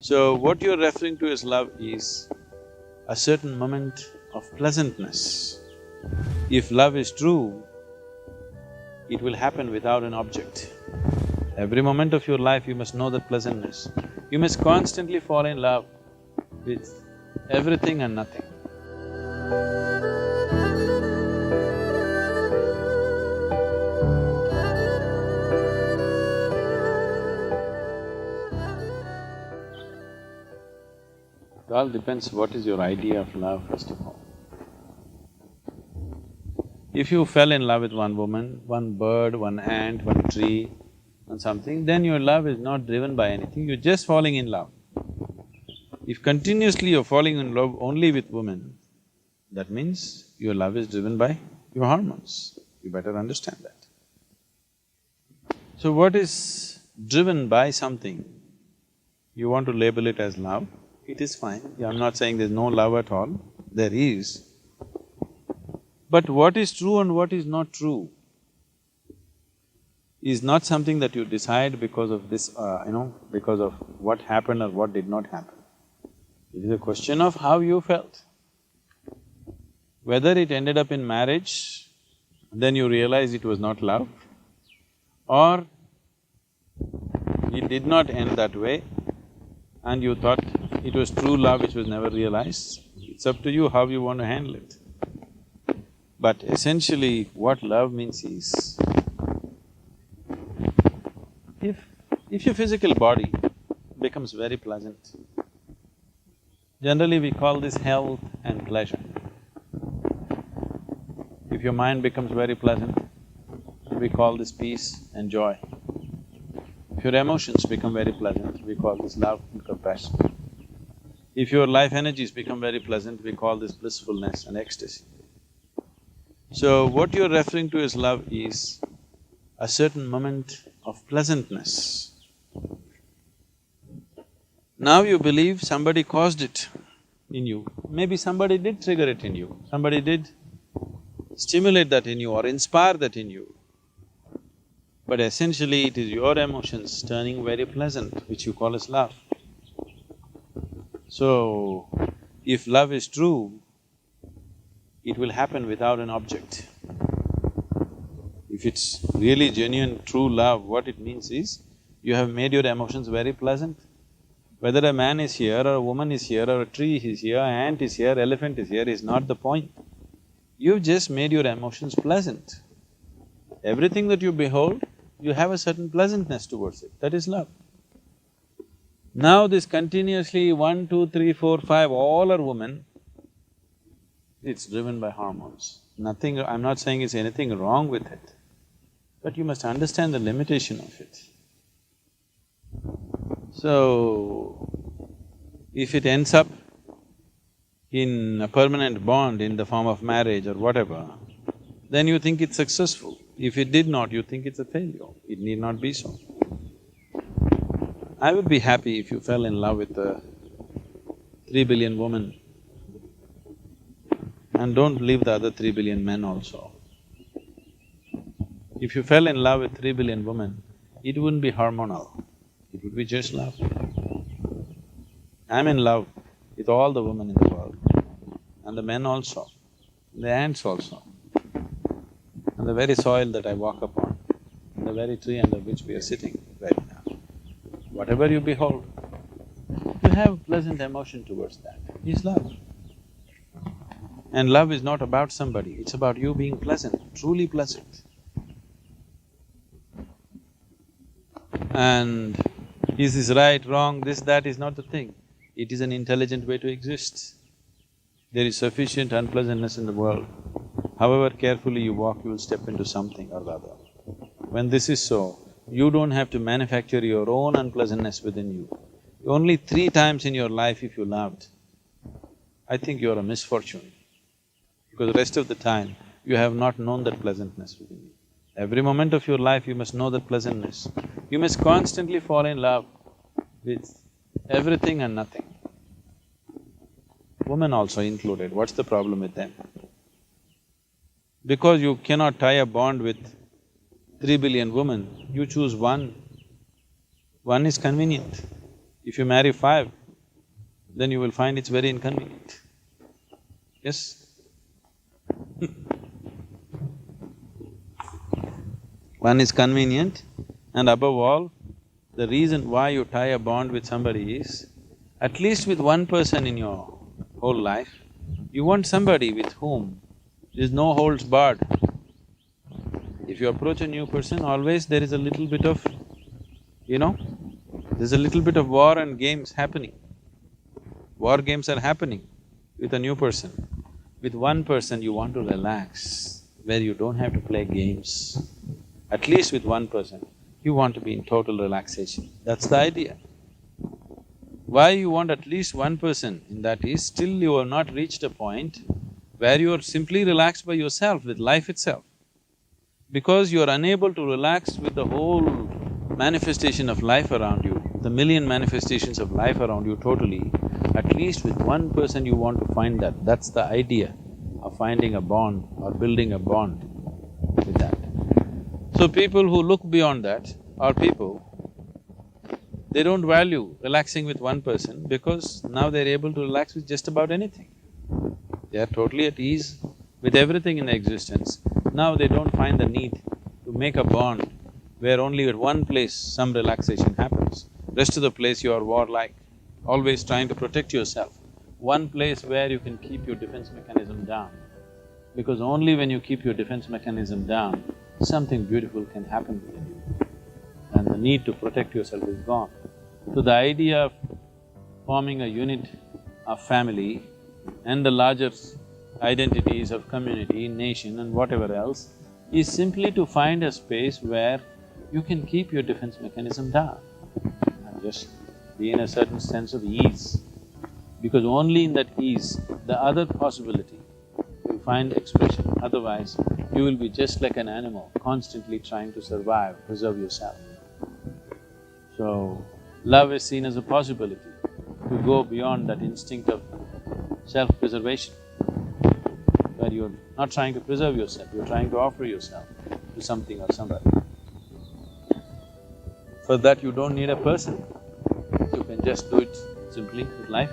So, what you're referring to as love is a certain moment of pleasantness. If love is true, it will happen without an object. Every moment of your life, you must know that pleasantness. You must constantly fall in love with everything and nothing. It all depends what is your idea of love, first of all. If you fell in love with one woman, one bird, one ant, one tree and something, then your love is not driven by anything, you're just falling in love. If continuously you're falling in love only with women, that means your love is driven by your hormones. You better understand that. So what is driven by something, you want to label it as love, it is fine. I'm not saying there's no love at all, there is. But what is true and what is not true is not something that you decide because of this, because of what happened or what did not happen. It is a question of how you felt. Whether it ended up in marriage, then you realize it was not love, or it did not end that way and you thought it was true love which was never realized. It's up to you how you want to handle it. But essentially, what love means is, if your physical body becomes very pleasant, generally we call this health and pleasure. If your mind becomes very pleasant, we call this peace and joy. If your emotions become very pleasant, we call this love and compassion. If your life energies become very pleasant, we call this blissfulness and ecstasy. So, what you're referring to as love is a certain moment of pleasantness. Now you believe somebody caused it in you, maybe somebody did trigger it in you, somebody did stimulate that in you or inspire that in you. But essentially it is your emotions turning very pleasant, which you call as love. So, if love is true, it will happen without an object. If it's really genuine, true love, what it means is, you have made your emotions very pleasant. Whether a man is here or a woman is here or a tree is here, an ant is here, elephant is here is not the point. You've just made your emotions pleasant. Everything that you behold, you have a certain pleasantness towards it, that is love. Now this continuously 1, 2, 3, 4, 5, all are women, it's driven by hormones. Nothing… I'm not saying it's anything wrong with it, but you must understand the limitation of it. So, if it ends up in a permanent bond in the form of marriage or whatever, then you think it's successful. If it did not, you think it's a failure. It need not be so. I would be happy if you fell in love with a 3 billion woman, and don't leave the other 3 billion men also. If you fell in love with 3 billion women, it wouldn't be hormonal, it would be just love. I'm in love with all the women in the world, and the men also, the ants also, and the very soil that I walk upon, and the very tree under which we are sitting right now. Whatever you behold, you have pleasant emotion towards that, is love. And love is not about somebody, it's about you being pleasant, truly pleasant. And is this right, wrong, this, that is not the thing. It is an intelligent way to exist. There is sufficient unpleasantness in the world. However carefully you walk, you will step into something or the other. When this is so, you don't have to manufacture your own unpleasantness within you. Only 3 times in your life if you loved, I think you're a misfortune, because the rest of the time, you have not known that pleasantness within you. Every moment of your life, you must know that pleasantness. You must constantly fall in love with everything and nothing. Women also included, what's the problem with them? Because you cannot tie a bond with 3 billion women, you choose one. One is convenient. If you marry five, then you will find it's very inconvenient. Yes? One is convenient, and above all, the reason why you tie a bond with somebody is, at least with one person in your whole life, you want somebody with whom there's no holds barred. If you approach a new person, always there is a little bit of, there's a little bit of war and games happening. War games are happening with a new person. With one person you want to relax, where you don't have to play games. At least with one person, you want to be in total relaxation. That's the idea. Why you want at least one person in that is, still you have not reached a point where you are simply relaxed by yourself, with life itself. Because you are unable to relax with the whole manifestation of life around you, the million manifestations of life around you totally, at least with one person you want to find that. That's the idea of finding a bond or building a bond with that. So people who look beyond that are people, they don't value relaxing with one person because now they're able to relax with just about anything. They are totally at ease with everything in existence. Now they don't find the need to make a bond where only at one place some relaxation happens. Rest of the place you are warlike, always trying to protect yourself. One place where you can keep your defense mechanism down, because only when you keep your defense mechanism down, something beautiful can happen within you, and the need to protect yourself is gone. So the idea of forming a unit of family and the larger identities of community, nation and whatever else is simply to find a space where you can keep your defense mechanism down and just be in a certain sense of ease. Because only in that ease, the other possibility will find expression, otherwise you will be just like an animal, constantly trying to survive, preserve yourself. So, love is seen as a possibility to go beyond that instinct of self-preservation, where you're not trying to preserve yourself, you're trying to offer yourself to something or somebody. For that you don't need a person, you can just do it simply with life.